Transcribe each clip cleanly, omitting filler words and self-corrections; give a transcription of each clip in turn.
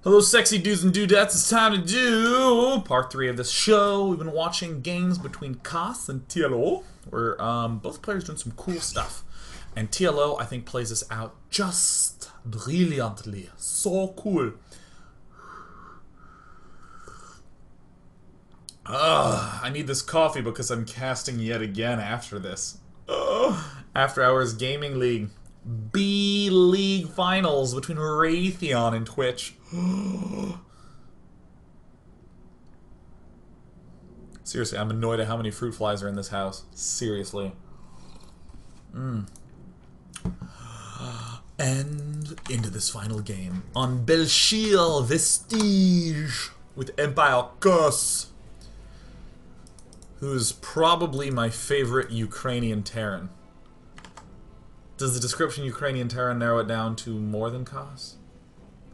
Hello, sexy dudes and dudettes. It's time to do part 3 of this show. We've been watching games between Kas and TLO, where both players doing some cool stuff. And TLO, I think, plays this out just brilliantly. So cool. I need this coffee because I'm casting yet again after this. After Hours Gaming League. B-League Finals between Raytheon and Twitch. Seriously, I'm annoyed at how many fruit flies are in this house. Seriously. And into this final game on Belchiel Vestige with EmpireKas, who's probably my favorite Ukrainian Terran. Does the description Ukrainian Terran narrow it down to more than Kas?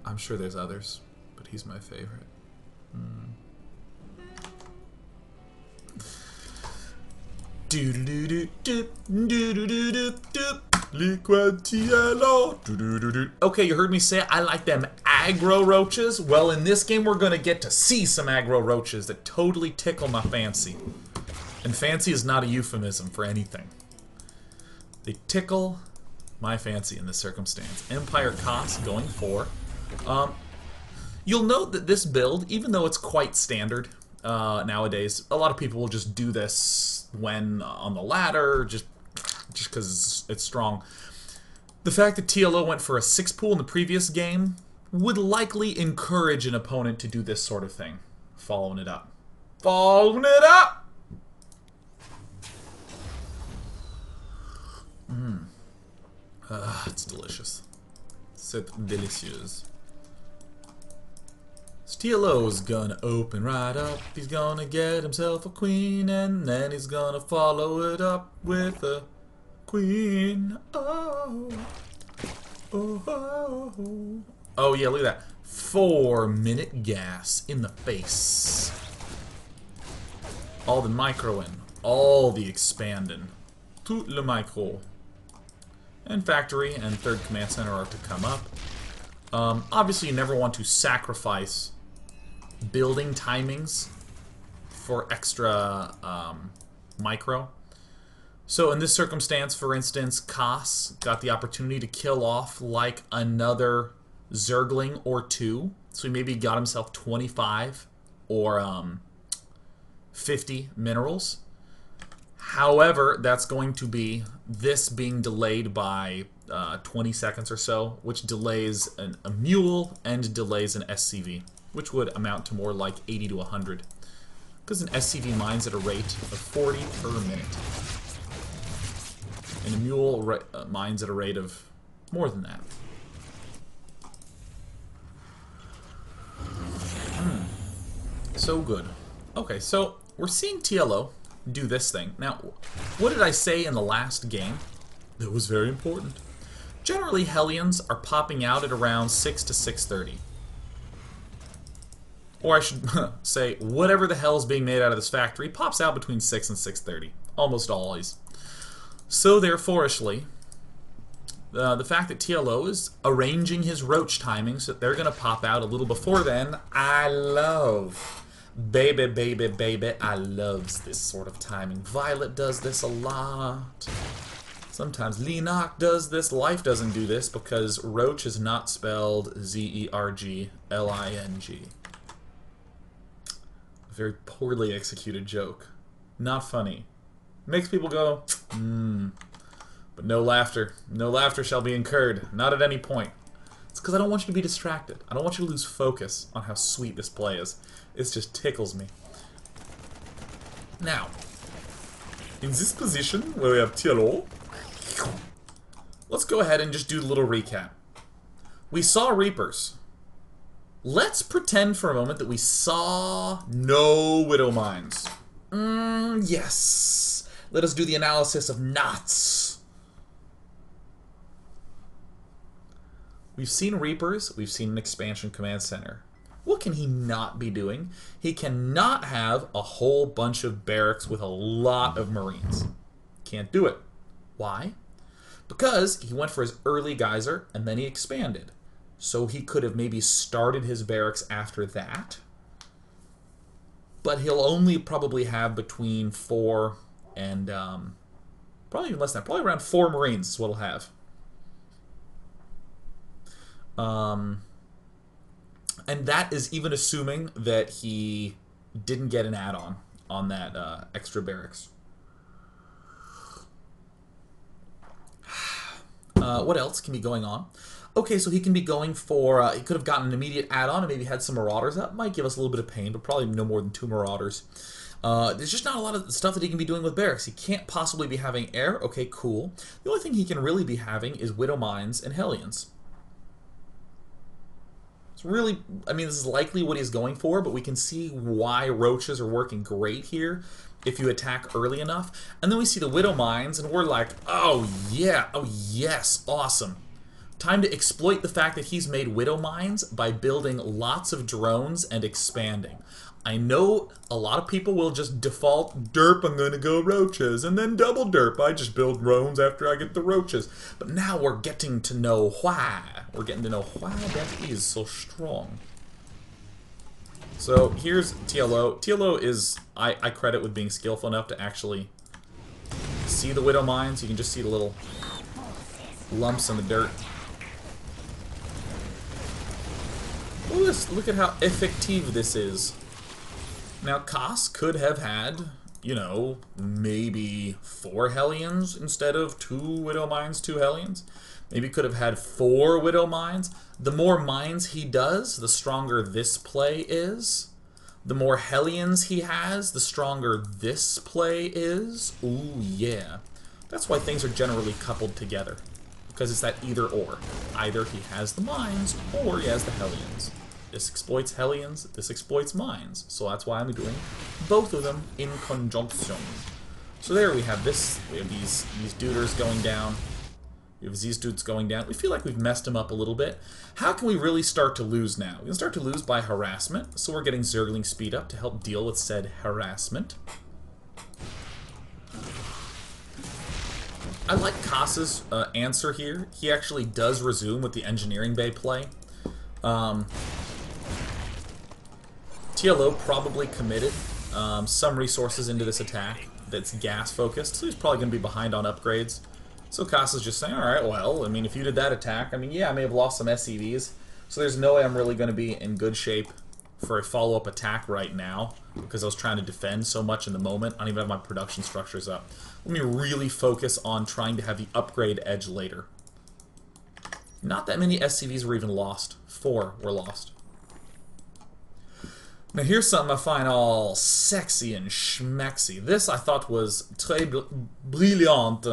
I'm sure there's others, but he's my favorite. LiquidTLO. Okay, you heard me say I like them aggro roaches. Well, in this game, we're gonna get to see some aggro roaches that totally tickle my fancy. And fancy is not a euphemism for anything. They tickle my fancy in this circumstance. EmpireKas going for. You'll note that this build, even though it's quite standard nowadays, a lot of people will just do this when on the ladder, just because it's strong. The fact that TLO went for a 6 pool in the previous game would likely encourage an opponent to do this sort of thing. Following it up. Following it up! It's delicious. C'est delicieux. TLO's gonna open right up. He's gonna get himself a queen, and then he's gonna follow it up with a queen. Oh. Oh, oh, oh. Oh yeah, look at that. 4-minute gas in the face. All the microing. All the expanding. Tout le micro. And factory and third command center are to come up. Obviously, you never want to sacrifice building timings for extra micro. So in this circumstance, for instance, Kas got the opportunity to kill off like another Zergling or 2. So he maybe got himself 25 or 50 minerals. However, that's going to be this being delayed by 20 seconds or so, which delays a mule and delays an SCV, which would amount to more like 80 to 100. Because an SCV mines at a rate of 40 per minute. And a mule mines at a rate of more than that. So good. Okay, so we're seeing TLO do this thing. Now, what did I say in the last game? That was very important. Generally, Hellions are popping out at around 6 to 6:30. Or I should say, whatever the hell is being made out of this factory pops out between 6 and 6:30. Almost always. So, therefore-ishly, the fact that TLO is arranging his Roach timing so that they're going to pop out a little before then, I love. Baby, baby, baby, I loves this sort of timing. Violet does this a lot. Sometimes Linak does this. Life doesn't do this because Roach is not spelled Zergling. A very poorly executed joke. Not funny. Makes people go, But no laughter. No laughter shall be incurred. Not at any point. It's because I don't want you to be distracted. I don't want you to lose focus on how sweet this play is. It just tickles me. Now, in this position where we have TLO, let's go ahead and just do a little recap. We saw Reapers. Let's pretend for a moment that we saw no Widow Mines. Yes. Let us do the analysis of knots. We've seen Reapers. We've seen an expansion command center. What can he not be doing? He cannot have a whole bunch of barracks with a lot of Marines. Can't do it. Why? Because he went for his early geyser and then he expanded. So he could have maybe started his barracks after that. But he'll only probably have between 4 and probably even less than that. Probably around 4 Marines is what he'll have. And that is even assuming that he didn't get an add-on on that extra barracks. What else can be going on? Okay, so he can be going for... he could have gotten an immediate add-on and maybe had some Marauders up. Might give us a little bit of pain, but probably no more than 2 Marauders. There's just not a lot of stuff that he can be doing with barracks. He can't possibly be having air. Okay, cool. The only thing he can really be having is Widow Mines and Hellions. It's really... I mean, this is likely what he's going for, but we can see why Roaches are working great here if you attack early enough. And then we see the Widow Mines, and we're like, oh yeah, oh yes, awesome. Time to exploit the fact that he's made Widow Mines by building lots of drones and expanding. I know a lot of people will just default, derp, I'm going to go Roaches, and then double derp, I just build drones after I get the Roaches. But now we're getting to know why. We're getting to know why that is so strong. So here's TLO. TLO is, I credit with being skillful enough to actually see the Widow Mines. You can just see the little lumps in the dirt. Look at how effective this is. Now, Kas could have had, you know, maybe 4 Hellions instead of 2 Widow Mines, 2 Hellions. Maybe could have had 4 Widow Mines. The more mines he does, the stronger this play is. The more Hellions he has, the stronger this play is. Ooh, yeah. That's why things are generally coupled together. Because it's that either or. Either he has the mines, or he has the Hellions. This exploits Hellions, this exploits mines. So that's why I'm doing both of them in conjunction. So there we have this. We have these duders going down. We have these dudes going down. We feel like we've messed them up a little bit. How can we really start to lose now? We can start to lose by harassment. So we're getting Zergling speed up to help deal with said harassment. I like Kas's answer here. He actually does resume with the engineering bay play. TLO probably committed some resources into this attack that's gas focused, so he's probably going to be behind on upgrades. So Kas is just saying, alright, well, I mean, if you did that attack, I mean, yeah, I may have lost some SCVs, so there's no way I'm really going to be in good shape for a follow-up attack right now, because I was trying to defend so much in the moment. I don't even have my production structures up. Let me really focus on trying to have the upgrade edge later. Not that many SCVs were even lost. 4 were lost. Now here's something I find all sexy and schmexy. This I thought was très brilliant.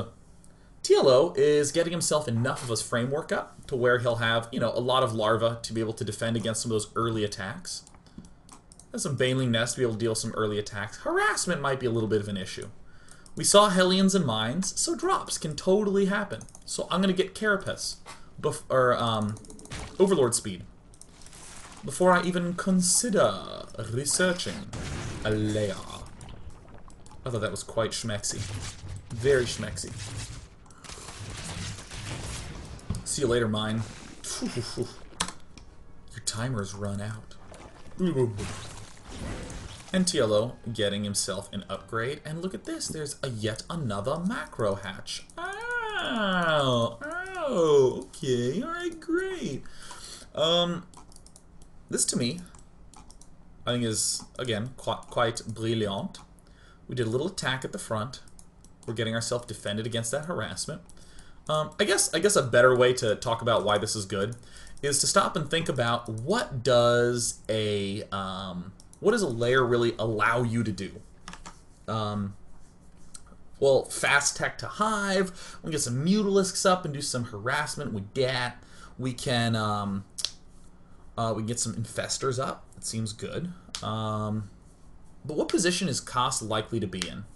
TLO is getting himself enough of his framework up to where he'll have, you know, a lot of larvae to be able to defend against some of those early attacks. And some Baneling Nest to be able to deal with some early attacks. Harassment might be a little bit of an issue. We saw Hellions and Mines, so drops can totally happen. So I'm going to get Carapace, Overlord speed, before I even consider researching a layer. I thought that was quite schmexy. Very schmexy. See you later, Mine. Your timer's run out. And TLO getting himself an upgrade. And look at this, there's yet another macro hatch. Oh, okay, alright, great. This to me, I think is, again, quite brilliant. We did a little attack at the front. We're getting ourselves defended against that harassment. I guess a better way to talk about why this is good is to stop and think about what does a layer really allow you to do. Well, fast tech to hive. We can get some mutalisks up and do some harassment with that. We can get some infestors up. It seems good. But what position is Kas likely to be in?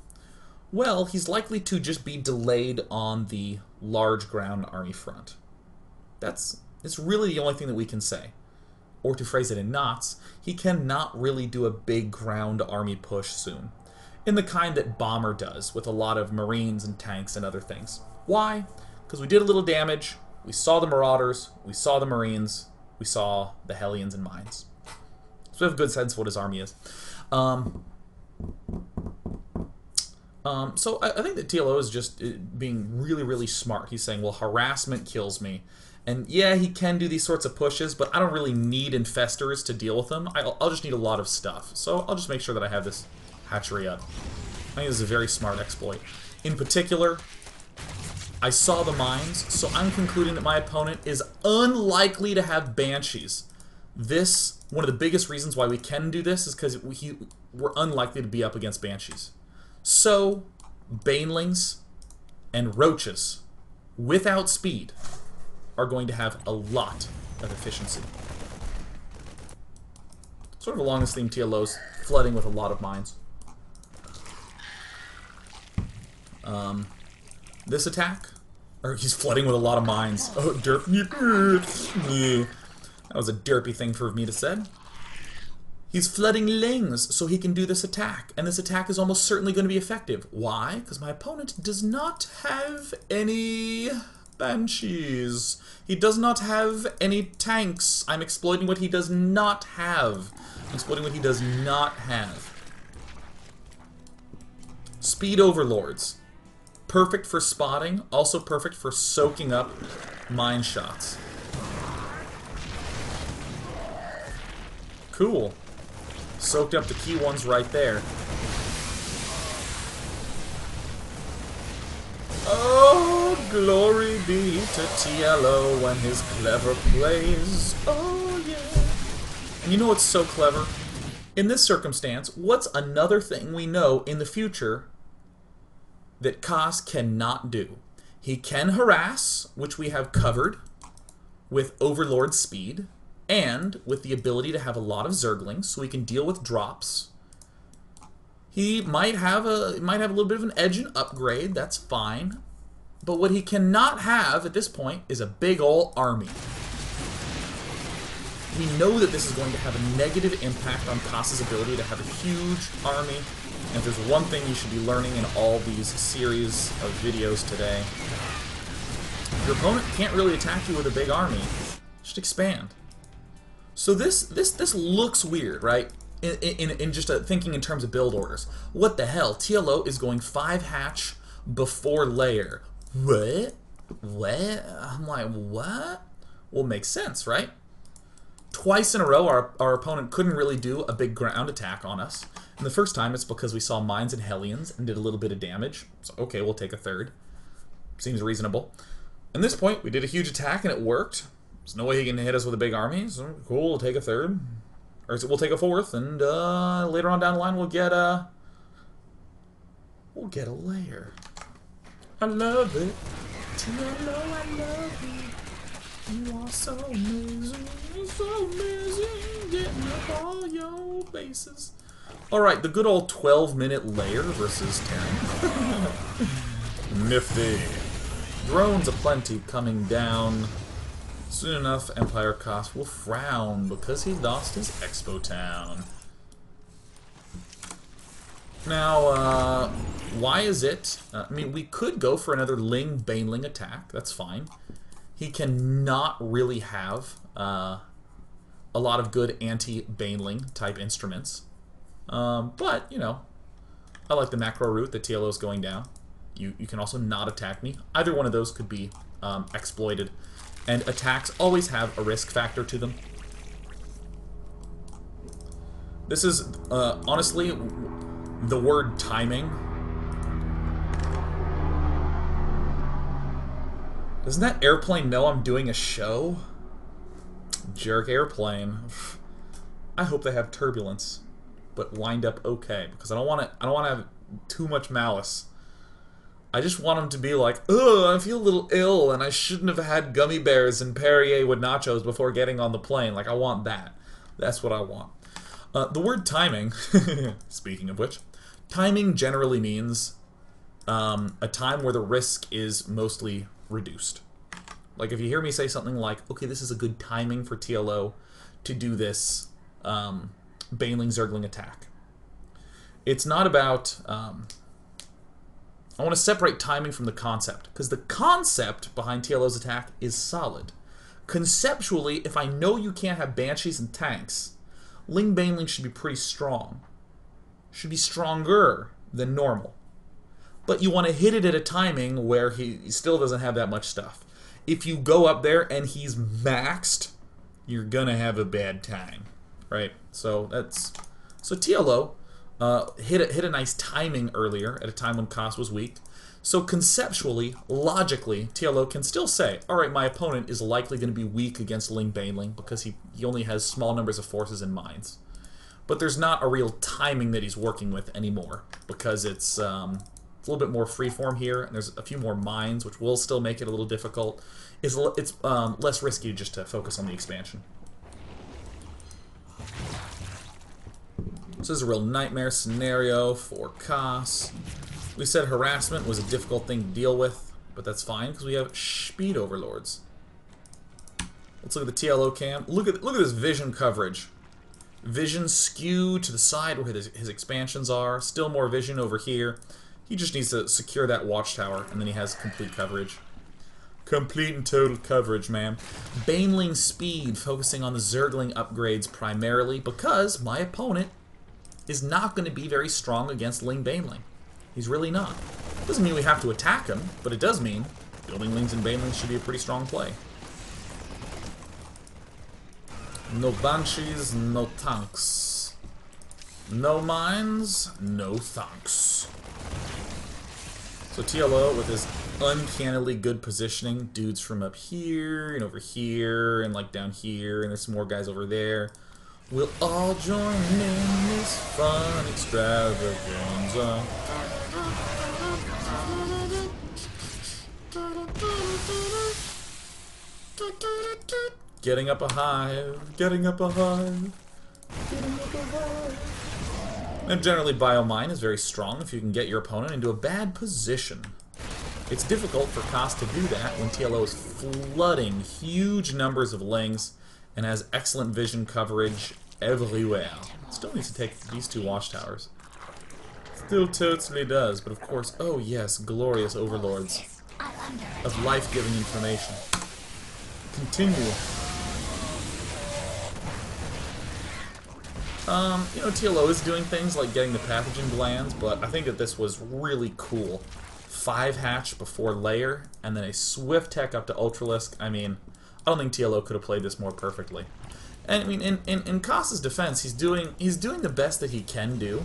Well, he's likely to just be delayed on the large ground army front. It's really the only thing that we can say. Or to phrase it in knots, he cannot really do a big ground army push soon. In the kind that Bomber does, with a lot of Marines and tanks and other things. Why? Because we did a little damage, we saw the Marauders, we saw the Marines, we saw the Hellions and Mines. So we have a good sense of what his army is. So I think that TLO is just being really, really smart. He's saying, well, harassment kills me. And yeah, he can do these sorts of pushes, but I don't really need infestors to deal with them. I'll just need a lot of stuff. So I'll just make sure that I have this hatchery up. I think this is a very smart exploit. In particular, I saw the mines, so I'm concluding that my opponent is unlikely to have Banshees. This, one of the biggest reasons why we can do this is because we're unlikely to be up against Banshees. So, Banelings and Roaches, without speed, are going to have a lot of efficiency. Sort of along this theme, TLO's flooding with a lot of mines. This attack, or he's flooding with a lot of mines. Oh, derp. That was a derpy thing for me to say. He's flooding lings so he can do this attack, and this attack is almost certainly going to be effective. Why? Because my opponent does not have any Banshees. He does not have any tanks. I'm exploiting what he does not have. I'm exploiting what he does not have. Speed Overlords. Perfect for spotting, also perfect for soaking up mine shots. Cool. Soaked up the key ones right there. Oh, glory be to TLO when his clever plays. Oh, yeah. And you know what's so clever? In this circumstance, what's another thing we know in the future that Kas cannot do? He can harass, which we have covered with Overlord speed, and with the ability to have a lot of Zerglings, so he can deal with drops. He might have a little bit of an edge and upgrade, that's fine. But what he cannot have at this point is a big ol' army. We know that this is going to have a negative impact on Kas's ability to have a huge army. And if there's one thing you should be learning in all these series of videos today, your opponent can't really attack you with a big army. Just expand. So this looks weird, right? In just thinking in terms of build orders. What the hell? TLO is going 5 hatch before layer. What? What? I'm like, what? Well, it makes sense, right? Twice in a row, our opponent couldn't really do a big ground attack on us. And the first time, it's because we saw Mines and Hellions and did a little bit of damage. So, okay, we'll take a third. Seems reasonable. At this point, we did a huge attack and it worked. There's no way he can hit us with a big army, so cool, we'll take a third. Or we'll take a fourth, and later on down the line we'll get a layer. I love it. TLO, I love you. You are so amazing. You're so amazing. Getting up all your bases. Alright, the good old 12-minute layer versus Terran. Nifty. Drones aplenty coming down. Soon enough, EmpireKas will frown because he lost his Expo Town. Now, why is it? I mean, we could go for another Baneling attack. That's fine. He cannot really have a lot of good anti-Baneling type instruments. But, you know, I like the macro route that TLO is going down. You can also not attack me. Either one of those could be exploited. And attacks always have a risk factor to them. This is, honestly, the word timing. Doesn't that airplane know I'm doing a show? Jerk airplane. I hope they have turbulence, but wind up okay, because I don't want to have too much malice. I just want them to be like, ugh, I feel a little ill, and I shouldn't have had gummy bears and Perrier with nachos before getting on the plane. Like, I want that. That's what I want. The word timing, speaking of which, timing generally means a time where the risk is mostly reduced. Like, if you hear me say something like, okay, this is a good timing for TLO to do this Baneling Zergling attack. It's not about... I want to separate timing from the concept, because the concept behind TLO's attack is solid. conceptually, if I know you can't have Banshees and tanks, Ling Baneling should be pretty strong. Should be stronger than normal. But you want to hit it at a timing where he still doesn't have that much stuff. If you go up there and he's maxed, you're gonna have a bad time, right? So that's TLO hit a nice timing earlier at a time when Kas was weak. So conceptually, logically, TLO can still say, all right, my opponent is likely going to be weak against Ling Baneling because he only has small numbers of forces and mines. But there's not a real timing that he's working with anymore because it's a little bit more freeform here, and there's a few more mines, which will still make it a little difficult. It's less risky just to focus on the expansion. So this is a real nightmare scenario for Kas. We said harassment was a difficult thing to deal with, but that's fine because we have speed overlords. Let's look at the TLO cam. Look at this vision coverage. Vision skewed to the side where his expansions are. Still more vision over here. He just needs to secure that watchtower, and then he has complete coverage. Complete and total coverage, man. Baneling speed, focusing on the Zergling upgrades primarily, because my opponent is not going to be very strong against Ling Baneling. He's really not. Doesn't mean we have to attack him, but it does mean building Lings and Banelings should be a pretty strong play. No Banshees, no tanks. No mines, no thunks. So TLO with his uncannily good positioning, dudes from up here and over here and like down here, and there's some more guys over there. We'll all join in this fun extravaganza. Getting up a hive, getting up a hive, getting up a hive. And generally Biomine is very strong if you can get your opponent into a bad position. It's difficult for Kas to do that when TLO is flooding huge numbers of Lings and has excellent vision coverage everywhere. Still needs to take these two watchtowers. Still totally does, but of course, oh yes, glorious overlords of life-giving information. Continue. You know, TLO is doing things like getting the pathogen glands, but I think that this was really cool. 5 hatch before layer, and then a swift tech up to Ultralisk. I mean, I don't think TLO could have played this more perfectly. And I mean, in Kas's defense, he's doing the best that he can do,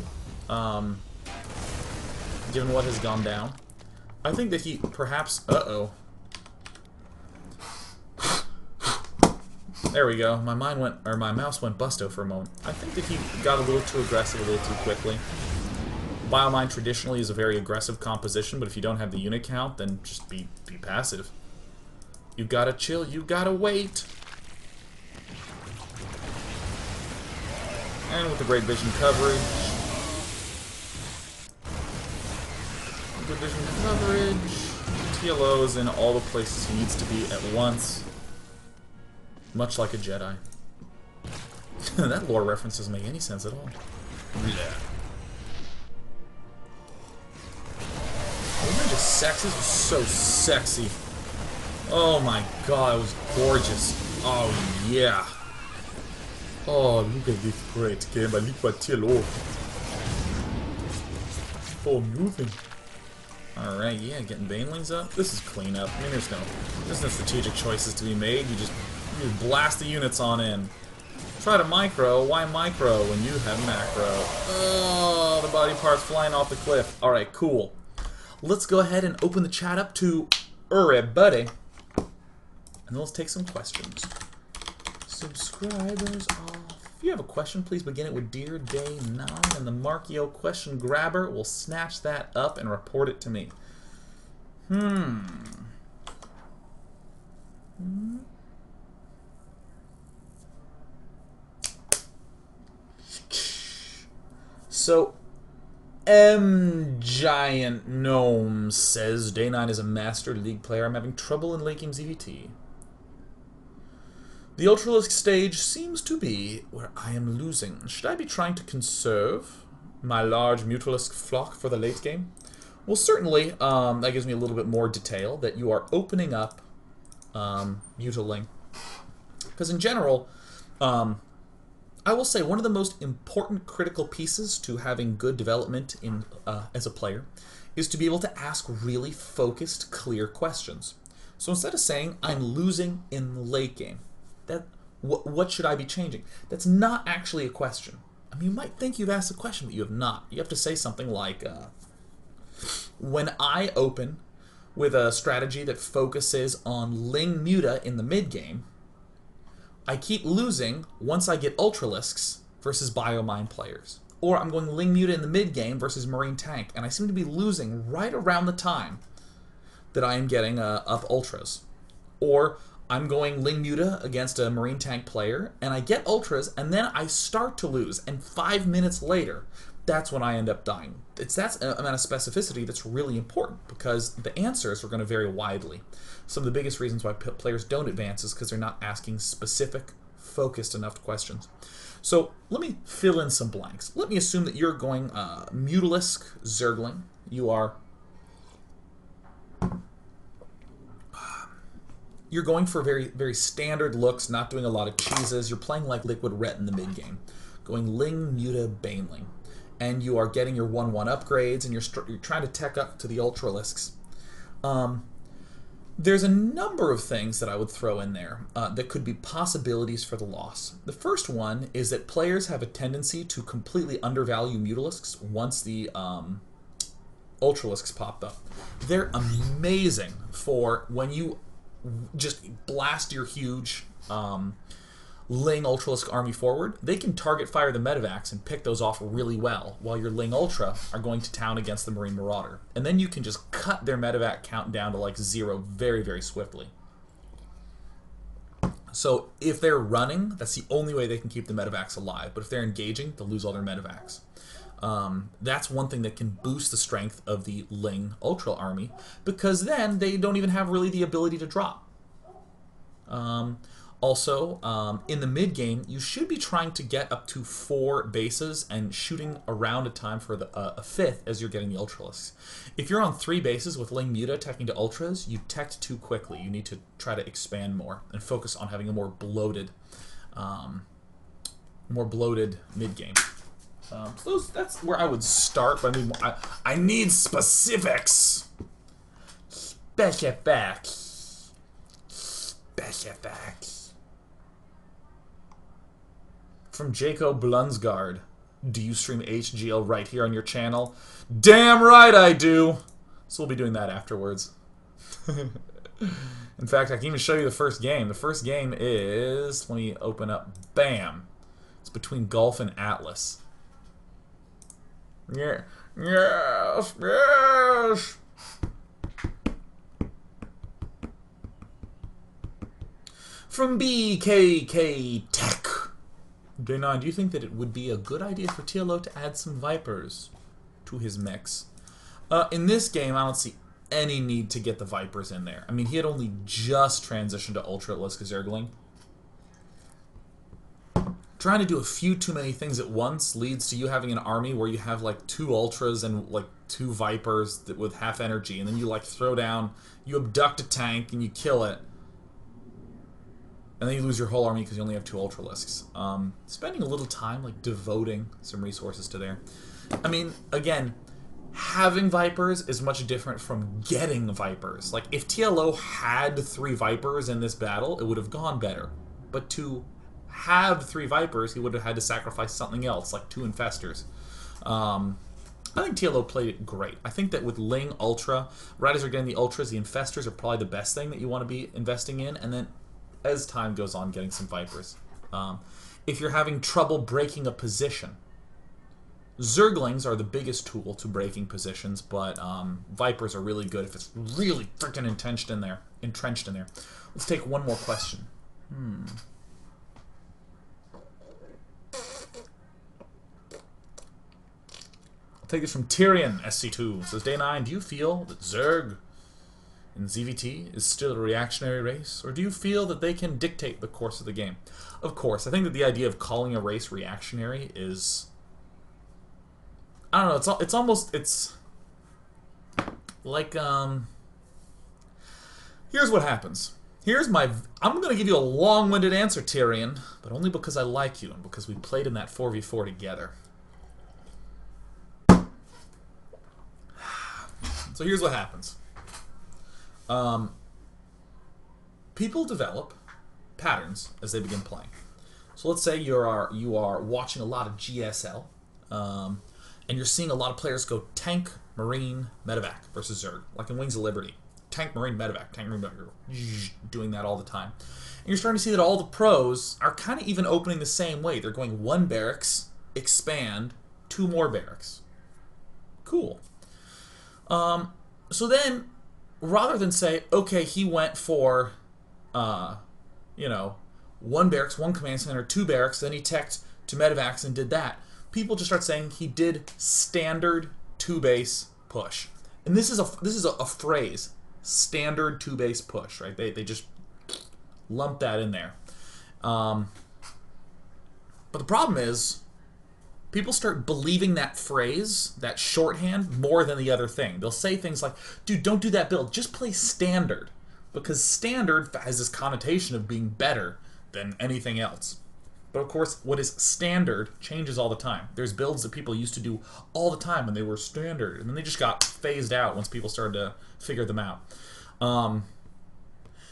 given what has gone down. I think that he perhaps There we go. My mouse went busto for a moment. I think that he got a little too aggressive a little too quickly. Biomine traditionally is a very aggressive composition, but if you don't have the unit count, then just be passive. You gotta chill. You gotta wait. And with the great vision coverage. Good vision coverage. TLO is in all the places he needs to be at once. Much like a Jedi. That lore reference doesn't make any sense at all. Yeah. Wasn't that just sexy? This was so sexy. Oh my god, it was gorgeous. Oh yeah. Oh, look at this great game by LiquidTLO. Oh, moving. Alright, yeah, getting Banelings up. This is cleanup. I mean, there's no strategic choices to be made. You just blast the units on in. Try to micro. Why micro when you have macro? Oh, the body parts flying off the cliff. Alright, cool. Let's go ahead and open the chat up to everybody. And let's take some questions. Subscribers off. If you have a question, please begin it with Dear Day 9, and the Markio question grabber will snatch that up and report it to me. So, Giant Gnome says, Day 9 is a Master League player. I'm having trouble in late game ZVT. The Ultralisk stage seems to be where I am losing. Should I be trying to conserve my large Mutalisk flock for the late game? Well, certainly, that gives me a little bit more detail that you are opening up Mutaling Because in general, I will say one of the most important critical pieces to having good development in as a player is to be able to ask really focused, clear questions. So instead of saying, I'm losing in the late game, what should I be changing? That's not actually a question. I mean, you might think you've asked a question, but you have not. You have to say something like, when I open with a strategy that focuses on Ling Muta in the mid-game, I keep losing once I get Ultralisks versus Biomine players. Or I'm going Ling Muta in the mid-game versus Marine Tank, and I seem to be losing right around the time that I am getting up Ultras. Or I'm going Ling Muta against a Marine Tank player, and I get Ultras, and then I start to lose, and 5 minutes later, that's when I end up dying. It's that amount of specificity that's really important, because the answers are going to vary widely. Some of the biggest reasons why players don't advance is because they're not asking specific, focused enough questions. So let me fill in some blanks. Let me assume that you're going Mutalisk Zergling. You're going for very, very standard looks, not doing a lot of cheeses. You're playing like Liquid Ret in the mid-game. Going Ling, Muta, Baneling. And you are getting your 1-1 upgrades, and you're trying to tech up to the Ultralisks. There's a number of things that I would throw in there that could be possibilities for the loss. The first one is that players have a tendency to completely undervalue Mutalisks once the Ultralisks popped up. They're amazing for when you just blast your huge Ling Ultralisk army forward. They can target fire the Medivacs and pick those off really well, while your Ling Ultra are going to town against the Marine Marauder. And then you can just cut their Medivac count down to like 0 very, very swiftly. So if they're running, that's the only way they can keep the Medivacs alive. But if they're engaging, they'll lose all their Medivacs. That's one thing that can boost the strength of the Ling Ultra army, because then they don't even have really the ability to drop. Also, in the mid-game, you should be trying to get up to 4 bases and shooting around a time for a 5th as you're getting the Ultralisks. If you're on 3 bases with Ling Muta teching to Ultras, you teched too quickly. You need to try to expand more and focus on having a more bloated mid-game. So that's where I would start, but I need specifics. Specifics. From Jacob Blunsgaard. Do you stream HGL right here on your channel? Damn right I do! So we'll be doing that afterwards. In fact, I can even show you the first game. The first game is... Let me open up. Bam! It's between Gulf and Atlas. Yeah. Yes! Yes! From BKK Tech. Day 9, do you think that it would be a good idea for TLO to add some Vipers to his mix? In this game, I don't see any need to get the Vipers in there. I mean, he had only just transitioned to Ultralisk Zergling. Trying to do a few too many things at once leads to you having an army where you have like 2 Ultras and like 2 Vipers with half energy, and then you like throw down, you abduct a tank and you kill it. And then you lose your whole army because you only have 2 Ultralisks. Spending a little time, like, devoting some resources to there. I mean, again, having Vipers is much different from getting Vipers. Like, if TLO had 3 Vipers in this battle, it would have gone better. But to have 3 Vipers, he would have had to sacrifice something else, like 2 Infestors. I think TLO played it great. I think that with Ling Ultra, right as you're getting the Ultras, the Infestors are probably the best thing that you want to be investing in, and then as time goes on, getting some Vipers. If you're having trouble breaking a position, Zerglings are the biggest tool to breaking positions, but Vipers are really good if it's really freaking entrenched in there. Let's take one more question. I'll take this from Tyrion, SC2. It says, Day 9, do you feel that Zerg in ZVT is still a reactionary race, or do you feel that they can dictate the course of the game? Of course, I think that the idea of calling a race reactionary is... I don't know, it's almost like, here's what happens. Here's my... I'm going to give you a long-winded answer, Tyrion, but only because I like you and because we played in that 4v4 together. So here's what happens. People develop patterns as they begin playing. So let's say you are watching a lot of GSL, and you're seeing a lot of players go tank, marine, medevac versus Zerg, like in Wings of Liberty. Tank, marine, medevac, tank, marine, medevac, doing that all the time. And you're starting to see that all the pros are kind of even opening the same way. They're going 1 barracks, expand, 2 more barracks. Cool. So then, rather than say, okay, he went for, you know, 1 barracks, 1 command center, 2 barracks, then he teched to medevacs and did that, people just start saying he did standard 2-base push. And this is a phrase, standard 2-base push, right? They just lump that in there. But the problem is, people start believing that phrase, that shorthand, more than the other thing. They'll say things like, dude, don't do that build, just play standard. Because standard has this connotation of being better than anything else. But of course, what is standard changes all the time. There's builds that people used to do all the time when they were standard, and then they just got phased out once people started to figure them out.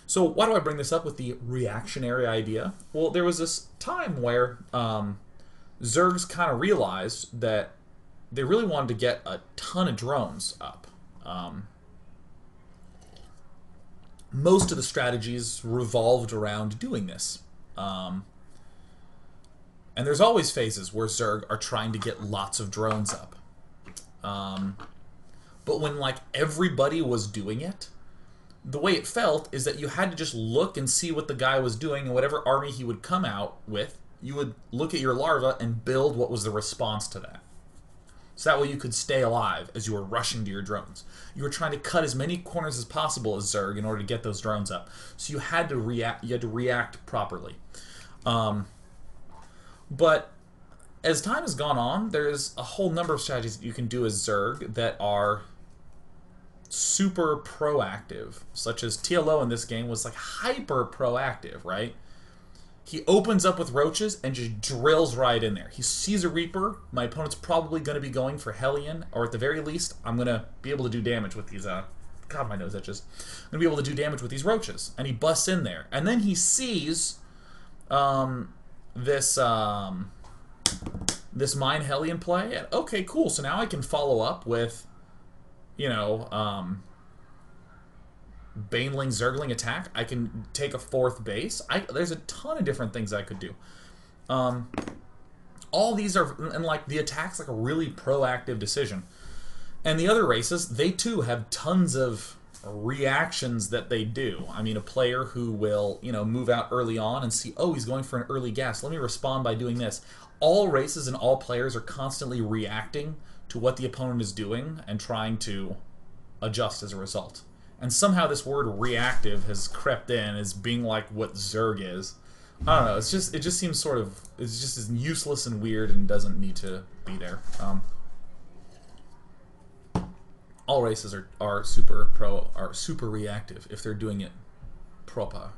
So why do I bring this up with the reactionary idea? Well, there was this time where Zergs kind of realized that they really wanted to get a ton of drones up. Most of the strategies revolved around doing this. And there's always phases where Zerg are trying to get lots of drones up. But when, like, everybody was doing it, the way it felt is that you had to just look and see what the guy was doing, and whatever army he would come out with, you would look at your larva and build what was the response to that. So that way you could stay alive as you were rushing to your drones. You were trying to cut as many corners as possible as Zerg in order to get those drones up. So you had to react properly. But as time has gone on, there's a whole number of strategies that you can do as Zerg that are super proactive, such as TLO in this game was like hyper proactive, right? He opens up with roaches and just drills right in there. He sees a Reaper. My opponent's probably going to be going for Hellion, or at the very least, I'm going to be able to do damage with these, God, my nose itches. I'm going to be able to do damage with these roaches. And he busts in there. And then he sees this Mine Hellion play. And, okay, cool. So now I can follow up with, you know, Baneling, Zergling attack. I can take a 4th base. There's a ton of different things I could do. All these are, and like the attack's like a really proactive decision. And the other races, they too have tons of reactions that they do. I mean, a player who will, you know, move out early on and see, oh, he's going for an early gas. Let me respond by doing this. All races and all players are constantly reacting to what the opponent is doing and trying to adjust as a result. And somehow this word reactive has crept in as being like what Zerg is. I don't know, it just seems sort of, it's just as useless and weird and doesn't need to be there. All races are super reactive if they're doing it proper.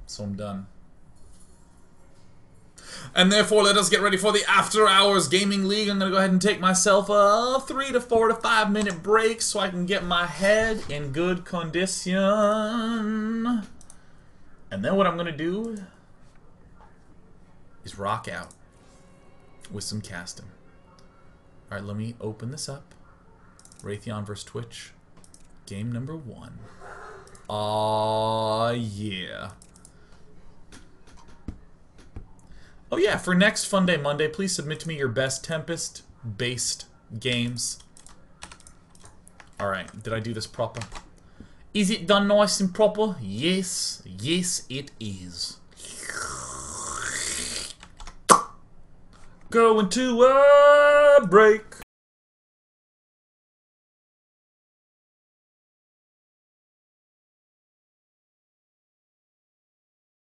So I'm done. And therefore, let us get ready for the After Hours Gaming League. I'm going to go ahead and take myself a 3 to 4 to 5 minute break so I can get my head in good condition. And then what I'm going to do is rock out with some casting. Alright, let me open this up. Raytheon vs. Twitch. Game number 1. Aw, yeah. Oh yeah, for next Fun Day Monday, please submit to me your best Tempest-based games. Alright, did I do this proper? Is it done nice and proper? Yes, yes it is. Going to a break.